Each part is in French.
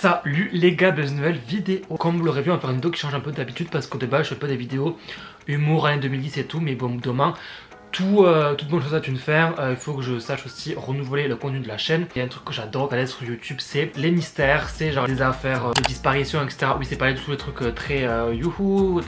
Salut les gars, bienvenue dans une nouvelle vidéo. Comme vous l'aurez vu, on va faire une vidéo qui change un peu d'habitude parce qu'au début je fais pas des vidéos humour année 2010 et tout, mais bon, demain toute bonne chose à une faire, il faut que je sache aussi renouveler le contenu de la chaîne. Il y a un truc que j'adore regarder sur YouTube, c'est les mystères, c'est genre les affaires de disparition, etc. Oui, c'est pas du tout les trucs très youhou,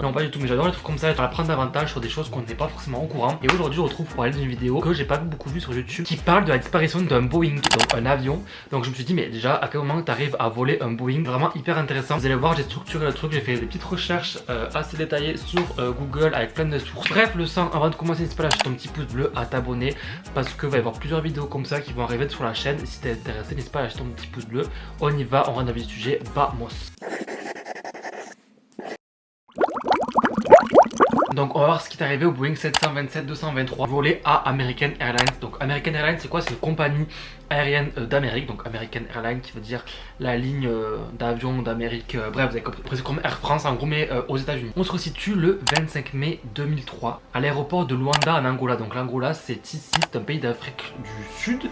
non pas du tout, mais j'adore les trucs comme ça, pour apprendre davantage sur des choses qu'on n'est pas forcément au courant. Et aujourd'hui, je retrouve pour parler d'une vidéo que j'ai pas beaucoup vue sur YouTube qui parle de la disparition d'un Boeing, donc un avion. Donc je me suis dit, mais déjà, à quel moment tu arrives à voler un Boeing? Vraiment hyper intéressant. Vous allez voir, j'ai structuré le truc, j'ai fait des petites recherches assez détaillées sur Google avec plein de sources. Bref, le sang, avant de commencer, n'hésite pas à lâcher ton petit pouce bleu, à t'abonner parce que va y avoir plusieurs vidéos comme ça qui vont arriver sur la chaîne. Si t'es intéressé, n'hésite pas à lâcher ton petit pouce bleu. On y va, on rentre dans le sujet. Vamos. Donc on va voir ce qui est arrivé au Boeing 727-223 volé à American Airlines. Donc American Airlines, c'est quoi? C'est une compagnie aérienne d'Amérique. Donc American Airlines qui veut dire la ligne d'avion d'Amérique. Bref, vous avez compris, presque comme Air France en gros, mais aux États-Unis. On se resitue le 25 mai 2003 à l'aéroport de Luanda en Angola. Donc l'Angola, c'est ici, c'est un pays d'Afrique du Sud.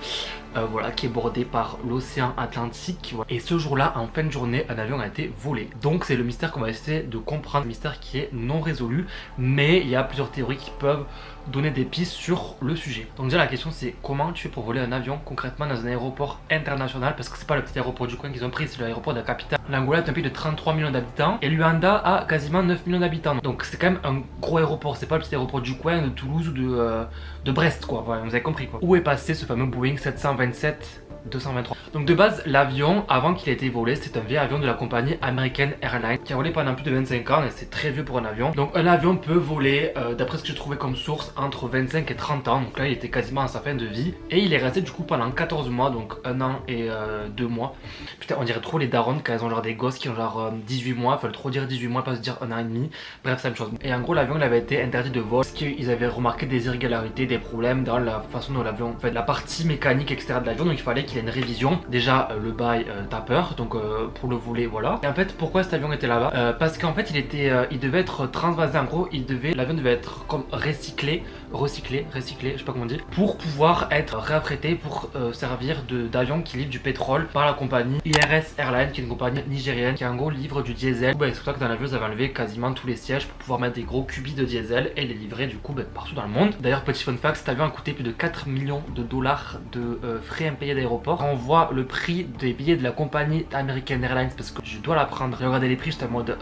Voilà, qui est bordé par l'océan Atlantique. Voilà. Et ce jour-là, en fin de journée, un avion a été volé. Donc c'est le mystère qu'on va essayer de comprendre, un mystère qui est non résolu, mais il y a plusieurs théories qui peuvent donner des pistes sur le sujet. Donc déjà la question c'est comment tu fais pour voler un avion concrètement dans un aéroport international, parce que c'est pas le petit aéroport du coin qu'ils ont pris, c'est l'aéroport de la capitale. L'Angola est un pays de 33 millions d'habitants et Luanda a quasiment 9 millions d'habitants. Donc c'est quand même un gros aéroport, c'est pas le petit aéroport du coin de Toulouse ou de Brest quoi, voilà, vous avez compris quoi. Où est passé ce fameux Boeing 727-223? Donc de base, l'avion, avant qu'il ait été volé, c'était un vieil avion de la compagnie American Airlines qui a volé pendant plus de 25 ans et c'est très vieux pour un avion. Donc un avion peut voler, d'après ce que j'ai trouvé comme source, entre 25 et 30 ans. Donc là, il était quasiment à sa fin de vie. Et il est resté du coup pendant 14 mois, donc 1 an et 2 mois. Putain, on dirait trop les darons quand elles ont genre des gosses qui ont genre 18 mois. Faut trop dire 18 mois, pas se dire 1 an et demi. Bref, c'est la même chose. Et en gros, l'avion, il avait été interdit de vol parce qu'ils avaient remarqué des irrégularités, des problèmes dans la façon dont l'avion, en fait, la partie mécanique, etc. de l'avion. Donc il fallait qu'il y ait une révision. Déjà le bail tapeur, donc pour le voler, voilà. Et en fait, pourquoi cet avion était là-bas? Parce qu'en fait, il devait être transvasé. En gros, l'avion devait être comme recyclé, je sais pas comment on dit, pour pouvoir être réaffrété pour servir d'avion qui livre du pétrole par la compagnie IRS Airlines, qui est une compagnie nigérienne qui en gros livre du diesel. C'est pour ça que dans l'avion, ils avaient enlevé quasiment tous les sièges pour pouvoir mettre des gros cubis de diesel et les livrer du coup partout dans le monde. D'ailleurs, petit fun fact, cet avion a coûté plus de 4 millions de dollars de frais impayés d'aéroport. On voit le prix des billets de la compagnie American Airlines, parce que je dois la prendre. J'ai regardé les prix, j'étais en mode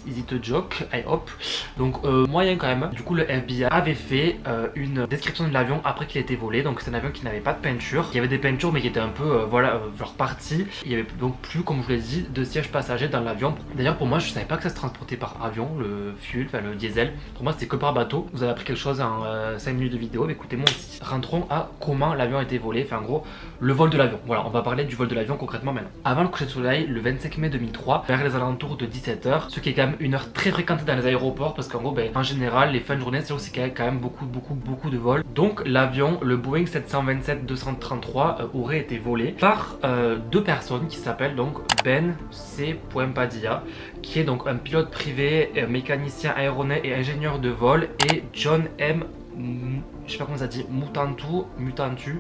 is it a joke, I hope. Donc moyen quand même. Du coup le FBI avait fait une description de l'avion après qu'il ait été volé. Donc c'est un avion qui n'avait pas de peinture. Il y avait des peintures mais qui étaient un peu voilà genre parties. Il y avait donc plus, comme je vous l'ai dit, de sièges passagers dans l'avion. D'ailleurs pour moi je savais pas que ça se transportait par avion, le fuel, enfin le diesel. Pour moi c'était que par bateau. Vous avez appris quelque chose en 5 minutes de vidéo, mais écoutez moi aussi. Rentrons à comment l'avion a été volé. Enfin en gros le vol de l'avion. Voilà, on va parler du vol de l'avion concrètement maintenant. Avant le coucher de soleil, le 25 mai 2003, vers les alentours de 17 h, ce qui est quand même une heure très fréquentée dans les aéroports, parce qu'en gros en général les fins de journée c'est là où c'est quand même beaucoup de vols. Donc l'avion, le Boeing 727-233 aurait été volé par deux personnes qui s'appellent donc Ben C. Padilla, qui est donc un pilote privé, mécanicien aéronais et ingénieur de vol, et John M. je sais pas comment ça dit, Mutantu,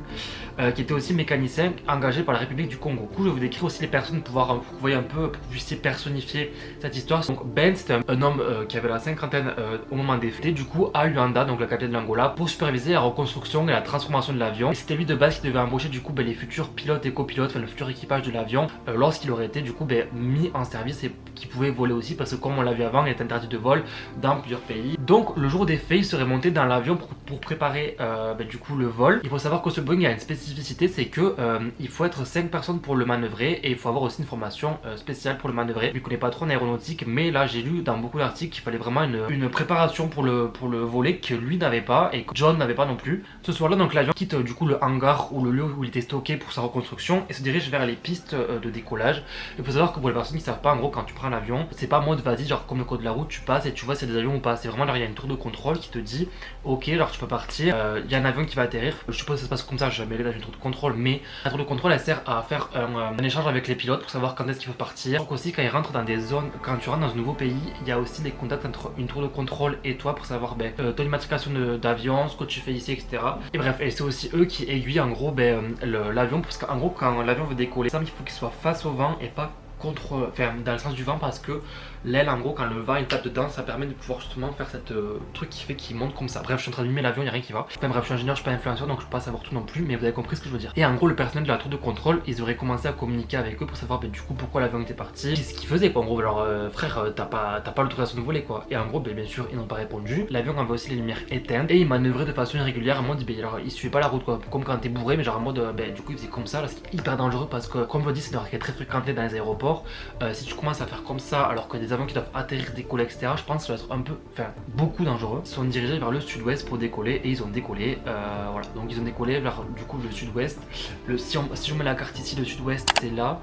qui était aussi mécanicien engagé par la République du Congo. Du coup, je vais vous décrire aussi les personnes pour voir, vous voyez un peu, pour que vous puissiez personnifier cette histoire. Donc Ben, c'était un homme qui avait la cinquantaine au moment des faits, du coup à Luanda, donc la capitale de l'Angola, pour superviser la reconstruction et la transformation de l'avion. Et c'était lui de base qui devait embaucher du coup les futurs pilotes et copilotes, enfin le futur équipage de l'avion, lorsqu'il aurait été du coup mis en service et qui pouvait voler aussi, parce que comme on l'a vu avant, il est interdit de vol dans plusieurs pays. Donc le jour des faits, il serait monté dans l'avion pour préparer du coup le vol. Il faut savoir que ce Boeing a une spécificité, c'est que il faut être 5 personnes pour le manœuvrer, et il faut avoir aussi une formation spéciale pour le manœuvrer. Je ne connais pas trop en aéronautique, mais là j'ai lu dans beaucoup d'articles qu'il fallait vraiment une préparation pour le voler que lui n'avait pas et que John n'avait pas non plus. Ce soir-là, donc l'avion quitte du coup le hangar ou le lieu où il était stocké pour sa reconstruction et se dirige vers les pistes de décollage. Il faut savoir que pour les personnes qui savent pas, en gros quand tu prends l'avion, c'est pas en mode vas-y genre comme le code de la route, tu passes et tu vois s'il y a des avions ou pas. C'est vraiment genre il y a une tour de contrôle qui te dit ok, genre tu peux partir. partir, il y a un avion qui va atterrir. Je suppose que ça se passe comme ça, j'ai jamais allé dans une tour de contrôle, mais la tour de contrôle elle sert à faire un échange avec les pilotes pour savoir quand est-ce qu'il faut partir. Donc aussi quand ils rentrent dans des zones, quand tu rentres dans un nouveau pays, il y a aussi des contacts entre une tour de contrôle et toi pour savoir ton immatriculation d'avion, ce que tu fais ici, etc. Et bref, et c'est aussi eux qui aiguillent en gros l'avion, parce qu'en gros quand l'avion veut décoller, il faut qu'il soit face au vent et pas contre, enfin dans le sens du vent, parce que l'aile en gros quand le vent il tape dedans ça permet de pouvoir justement faire cette truc qui fait qu'il monte comme ça. Bref, je suis en train de mimer l'avion, il n'y a rien qui va. Enfin bref, je suis ingénieur, je suis pas influenceur donc je peux pas savoir tout non plus, mais vous avez compris ce que je veux dire. Et en gros le personnel de la tour de contrôle, ils auraient commencé à communiquer avec eux pour savoir du coup pourquoi l'avion était parti, ce qu'ils faisaient quoi. En gros alors frère t'as pas l'autorisation de voler quoi. Et en gros bien sûr ils n'ont pas répondu. L'avion avait aussi les lumières éteintes et il manœuvrait de façon irrégulière en mode alors il suivait pas la route quoi, comme quand t'es bourré, mais genre en mode du coup il faisait comme ça là, c'est hyper dangereux parce que comme je vous dis c'est une heure qui est très fréquentée dans les aéroports. Si tu commences à faire comme ça alors que des avions qui doivent atterrir, décoller, etc., je pense que ça va être un peu, enfin beaucoup dangereux. Ils sont dirigés vers le sud-ouest pour décoller et ils ont décollé, voilà, donc ils ont décollé vers du coup le sud-ouest. Si je mets la carte ici, le sud-ouest c'est là.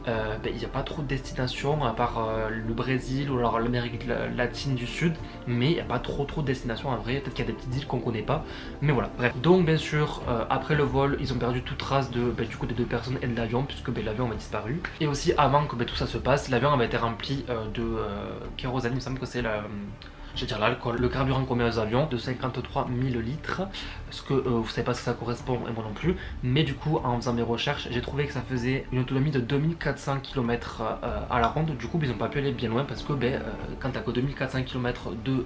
Il n'y a pas trop de destinations à part le Brésil ou alors l'Amérique latine du Sud, mais il n'y a pas trop de destinations en vrai. Peut-être qu'il y a des petites îles qu'on connaît pas, mais voilà. Bref, donc bien sûr après le vol ils ont perdu toute trace de du coup des deux personnes et de l'avion, puisque l'avion avait disparu. Et aussi avant que tout ça se passe, l'avion avait été rempli de kérosène, il me semble que c'est la je veux dire l'alcool, le carburant qu'on met aux avions de 53 000 litres, parce que vous savez pas ce que ça correspond et moi non plus, mais du coup en faisant mes recherches j'ai trouvé que ça faisait une autonomie de 2400 km à la ronde. Du coup ils ont pas pu aller bien loin parce que quand t'as que 2400 km de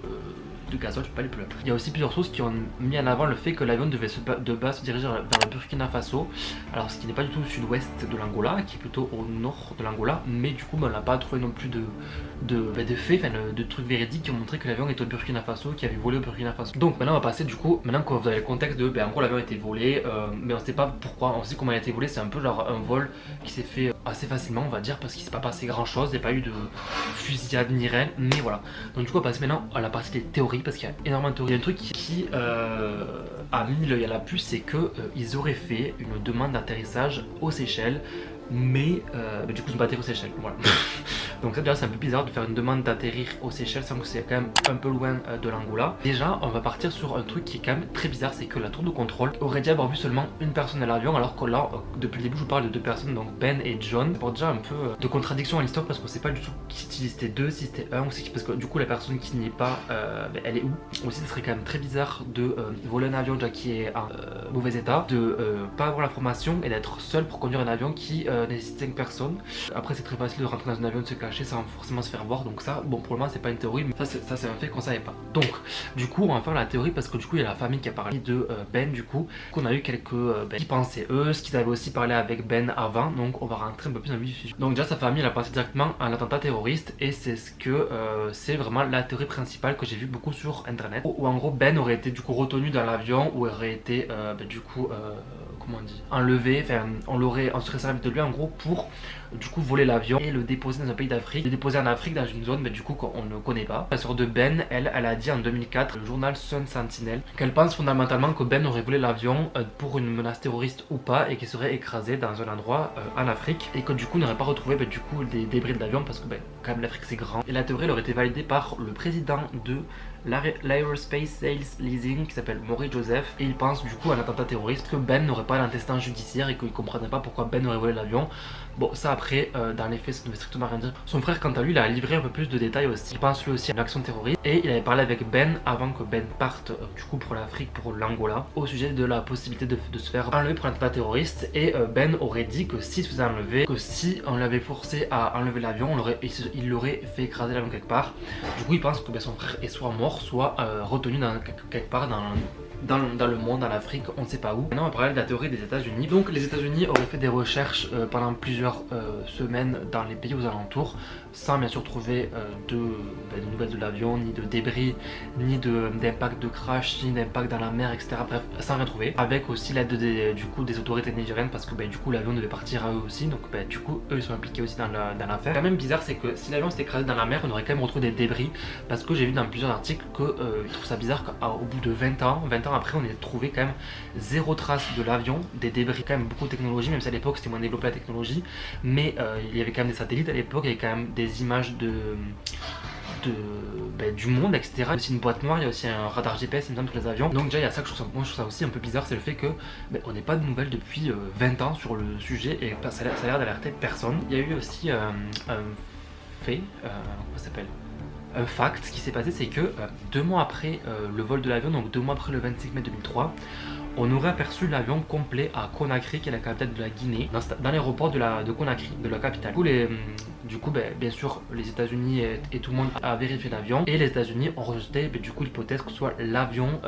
gazole, tu peux pas aller plus loin. Il y a aussi plusieurs sources qui ont mis en avant le fait que l'avion devait de base se diriger vers le Burkina Faso, alors ce qui n'est pas du tout au sud-ouest de l'Angola, qui est plutôt au nord de l'Angola, mais du coup on n'a pas trouvé non plus de faits, de trucs véridiques qui ont montré que l'avion était au Burkina Faso, qui avait volé au Burkina Faso. Donc maintenant on va passer du coup, maintenant que vous avez le contexte de en gros l'avion a été volé, mais on sait pas pourquoi, on sait comment il a été volé, c'est un peu genre un vol qui s'est fait assez facilement on va dire, parce qu'il s'est pas passé grand chose, il n'y a pas eu de fusillade ni rien, mais voilà. Donc du coup on va passer maintenant à la partie des théories, parce qu'il y a énormément de théories. Il y a un truc qui a mis l'œil à la puce, c'est que ils auraient fait une demande d'atterrissage aux Seychelles, mais du coup ils sont pas atterri aux Seychelles, voilà. Donc ça déjà c'est un peu bizarre de faire une demande d'atterrir aux Seychelles sans que c'est quand même un peu loin de l'Angola. Déjà on va partir sur un truc qui est quand même très bizarre, c'est que la tour de contrôle aurait dit avoir vu seulement une personne à l'avion, alors que là depuis le début je vous parle de deux personnes, donc Ben et John. Ça porte déjà un peu de contradiction à l'histoire, parce qu'on sait pas du tout si c'était deux, si c'était un, ou si, parce que du coup la personne qui n'y est pas, elle est où. Aussi ce serait quand même très bizarre de voler un avion déjà qui est en mauvais état, de pas avoir la formation et d'être seul pour conduire un avion qui nécessite 5 personnes. Après c'est très facile de rentrer dans un avion, de se cacher sans forcément se faire voir, donc ça bon pour le moment c'est pas une théorie, mais ça c'est un fait qu'on savait pas. Donc du coup on va faire la théorie, parce que du coup il y a la famille qui a parlé de Ben, du coup qu'on a eu quelques qui pensaient eux, ce qu'ils avaient aussi parlé avec Ben avant, donc on va rentrer un peu plus dans le vif du sujet. Donc déjà sa famille elle a passé directement à un attentat terroriste, et c'est ce que c'est vraiment la théorie principale que j'ai vu beaucoup sur internet, où en gros Ben aurait été du coup retenu dans l'avion, ou aurait été du coup comment on dit, enlevé, enfin on serait servi de lui en gros pour du coup voler l'avion et le déposer dans un pays d'Afrique, le déposer en Afrique dans une zone du coup qu'on ne connaît pas. La sœur de Ben, elle a dit en 2004, le journal Sun Sentinel, qu'elle pense fondamentalement que Ben aurait volé l'avion pour une menace terroriste ou pas, et qu'il serait écrasé dans un endroit en Afrique, et que du coup n'aurait pas retrouvé du coup des débris de l'avion, parce que quand même l'Afrique c'est grand. Et la théorie elle aurait été validée par le président de l'Aerospace Sales Leasing qui s'appelle Maury Joseph, et il pense du coup à un attentat terroriste, que Ben n'aurait pas l'intestin judiciaire et qu'il comprenait pas pourquoi Ben aurait volé l'avion. Bon ça après dans les faits ça ne veut strictement rien dire. Son frère quant à lui il a livré un peu plus de détails aussi, il pense lui aussi à une action terroriste, et il avait parlé avec Ben avant que Ben parte du coup pour l'Afrique, pour l'Angola, au sujet de la possibilité de se faire enlever pour un attentat terroriste. Et Ben aurait dit que s'il se faisait enlever, que si on l'avait forcé à enlever l'avion, il l'aurait fait écraser l'avion quelque part. Du coup il pense que son frère est soit mort, soit retenu quelque part dans le monde, en Afrique, on ne sait pas où. Maintenant on va parler de la théorie des États-Unis. Donc les États-Unis auraient fait des recherches pendant plusieurs semaines dans les pays aux alentours, sans bien sûr trouver de nouvelles de l'avion, ni de débris, ni d'impact de crash, ni d'impact dans la mer, etc. Bref, sans rien trouver. Avec aussi l'aide des autorités nigériennes, parce que du coup l'avion devait partir à eux aussi, donc du coup eux ils sont impliqués aussi dans l'affaire. Quand même bizarre, c'est que si l'avion s'était écrasé dans la mer, on aurait quand même retrouvé des débris, parce que j'ai vu dans plusieurs articles que ils trouvent ça bizarre qu'au bout de 20 ans après, on a trouvé quand même zéro trace de l'avion, des débris, quand même beaucoup de technologie, même si à l'époque c'était moins développé la technologie, mais il y avait quand même des satellites à l'époque, il y avait quand même des images de du monde, etc. Il y a aussi une boîte noire, il y a aussi un radar GPS, il me semble, sur les avions. Donc déjà il y a ça que je trouve ça aussi un peu bizarre, c'est le fait que on n'ait pas de nouvelles depuis 20 ans sur le sujet et ça a l'air d'alerter personne. Il y a eu aussi un fait, comment ça s'appelle, un fact. Ce qui s'est passé, c'est que 2 mois après le vol de l'avion, donc 2 mois après le 25 mai 2003, on aurait aperçu l'avion complet à Conakry, qui est la capitale de la Guinée, dans l'aéroport de Conakry, de la capitale. Du coup, bien sûr, les États-Unis et tout le monde a vérifié l'avion, et les États-Unis ont rejeté du coup l'hypothèse que ce soit l'avion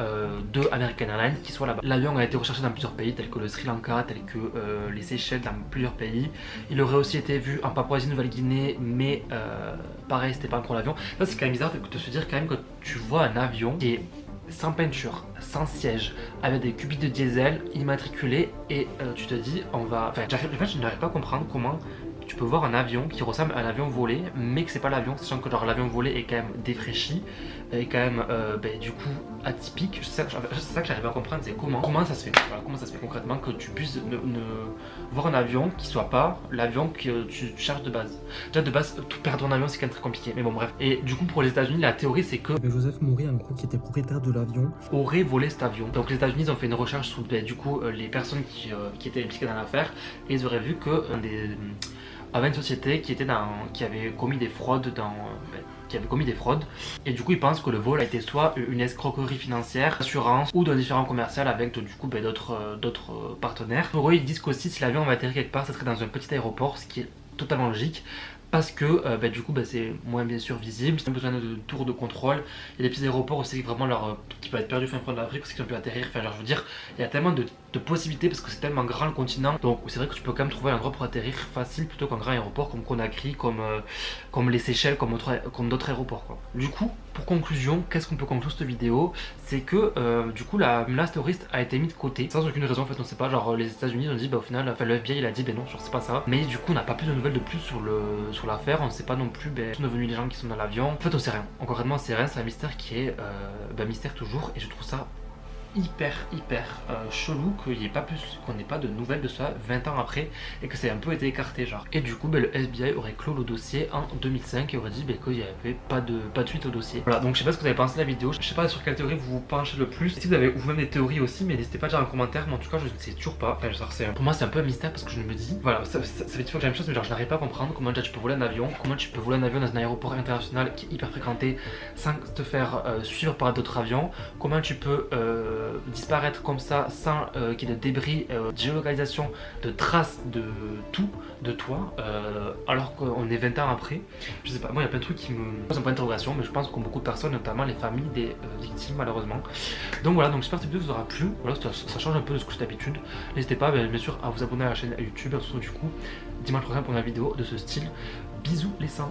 de American Airlines qui soit là-bas. L'avion a été recherché dans plusieurs pays, tels que le Sri Lanka, tels que les Seychelles, dans plusieurs pays. Il aurait aussi été vu en Papouasie-Nouvelle-Guinée, mais pareil, c'était pas encore l'avion. Ça, c'est quand même bizarre de se dire quand même que tu vois un avion qui est sans peinture, sans siège, avec des cubiques de diesel, immatriculés, et tu te dis, je n'arrive pas à comprendre comment tu peux voir un avion qui ressemble à un avion volé, mais que c'est pas l'avion, sachant que genre l'avion volé est quand même défraîchi, et quand même du coup atypique. C'est ça que j'arrive à comprendre, c'est comment ça se fait, voilà, comment ça se fait concrètement que tu puisses ne voir un avion qui soit pas l'avion que tu cherches de base. Déjà de base, tout perdre un avion c'est quand même très compliqué, mais bon bref. Et du coup pour les États-Unis, la théorie c'est que Joseph Maury, en gros, qui était propriétaire de l'avion, aurait volé cet avion. Donc les États-Unis ils ont fait une recherche sur du coup les personnes qui étaient impliquées dans l'affaire, et ils auraient vu que avait une société qui avait commis des fraudes et du coup ils pensent que le vol a été soit une escroquerie financière, assurance ou d'un différend commercial avec du coup d'autres partenaires. Pour eux ils disent qu'aussi si l'avion va atterrir quelque part ça serait dans un petit aéroport, ce qui est totalement logique. Parce que du coup c'est moins bien sûr visible, c'est besoin de tours de contrôle. Il y a des petits aéroports aussi vraiment qui peuvent être perdus fin fond de l'Afrique parce qu'ils ont pu atterrir. Enfin genre je veux dire, il y a tellement de possibilités parce que c'est tellement grand le continent. Donc c'est vrai que tu peux quand même trouver un endroit pour atterrir facile plutôt qu'un grand aéroport comme Conakry, comme les Seychelles, comme d'autres aéroports quoi. Du coup, pour conclusion, qu'est-ce qu'on peut conclure cette vidéo? C'est que du coup la menace terroriste a été mise de côté sans aucune raison en fait, on sait pas, genre les États-Unis ont dit au final, le FBI il a dit non, genre c'est pas ça. Mais du coup on n'a pas plus de nouvelles de plus sur l'affaire, on sait pas non plus sont devenus les gens qui sont dans l'avion. En fait on sait rien, concrètement on sait rien, c'est un mystère qui est mystère toujours, et je trouve ça hyper chelou qu'on n'ait pas de nouvelles de ça 20 ans après et que ça ait un peu été écarté genre. Et du coup le FBI aurait clos le dossier en 2005 et aurait dit qu'il n'y avait pas de suite au dossier. Voilà, donc je sais pas ce que vous avez pensé de la vidéo, je sais pas sur quelle théorie vous vous penchez le plus, si vous avez vous-même des théories aussi, mais n'hésitez pas à dire en commentaire, mais en tout cas je ne sais toujours pas. Enfin, genre, pour moi c'est un peu un mystère parce que je me dis, voilà, ça fait toujours la même chose, mais genre je n'arrive pas à comprendre comment déjà tu peux voler un avion, comment tu peux voler un avion dans un aéroport international qui est hyper fréquenté sans te faire suivre par d'autres avions, comment tu peux disparaître comme ça sans qu'il y ait de débris, de géolocalisation, de traces de tout de toi, alors qu'on est 20 ans après. Je sais pas, moi il y a plein de trucs qui me posent un point d'interrogation, mais je pense que beaucoup de personnes, notamment les familles des victimes malheureusement. Donc voilà, donc j'espère que cette vidéo vous aura plu. Voilà, ça change un peu de ce que j'ai d'habitude. N'hésitez pas bien sûr à vous abonner à la chaîne YouTube, et on se retrouve du coup dimanche prochain pour une vidéo de ce style. Bisous les seins.